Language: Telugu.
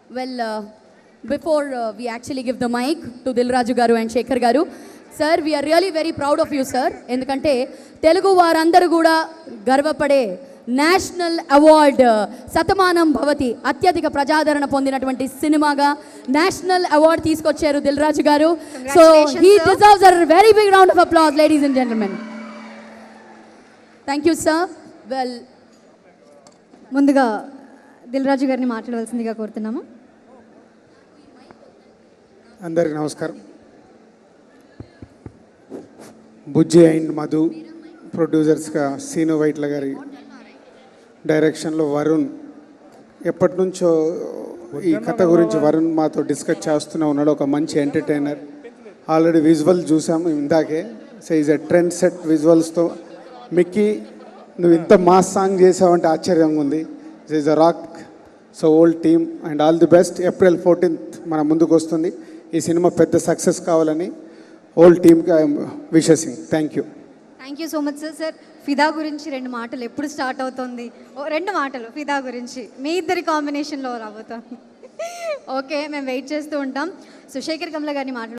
Well, before we actually give the mic to Dilraju Garu and Shekhar Garu, sir, we are really very proud of you, sir. ఎందుకంటే తెలుగు వారందరూ కూడా గర్వపడే నేషనల్ అవార్డ్ శతమానం భవతి అత్యధిక ప్రజాదరణ పొందినటువంటి సినిమాగా నేషనల్ అవార్డ్ తీసుకొచ్చారు దిల్రాజు గారు. So he deserves a very big round of applause, ladies and gentlemen. Thank you, sir. Well, ముందుగా దిల్రాజు గారిని మాట్లాడవలసిందిగా కోరుతున్నాము. అందరికీ నమస్కారం. బుజ్జి అండ్ మధు ప్రొడ్యూసర్స్గా సీను వైట్ల గారి డైరెక్షన్లో వరుణ్ ఎప్పటి నుంచో ఈ కథ గురించి వరుణ్ మాతో డిస్కస్ చేస్తూనే ఉన్నాడు. ఒక మంచి ఎంటర్టైనర్. ఆల్రెడీ విజువల్ చూసాము ఇందాకే. So is a trend set విజువల్స్తో. మిక్కీ నువ్వు ఇంత మాస్ సాంగ్ చేసావంటే ఆశ్చర్యంగా ఉంది. Is a rock. So old team and all the best. April 14th మన ముందుకు వస్తుంది. ఈ సినిమా పెద్ద సక్సెస్ కావాలని ఓల్డ్ టీమ్కి I'm wishing. Thank you. Thank you so much sir. Sir, Fidaa గురించి 2 మాటలు ఎప్పుడు స్టార్ట్ అవుతుంది? 2 మాటలు ఫిదా గురించి మీ ఇద్దరి కాంబినేషన్లో రాబోతుంది. ఓకే, మేము వెయిట్ చేస్తూ ఉంటాం. సో శేఖర్ కమల గారిని మాట్లాడు.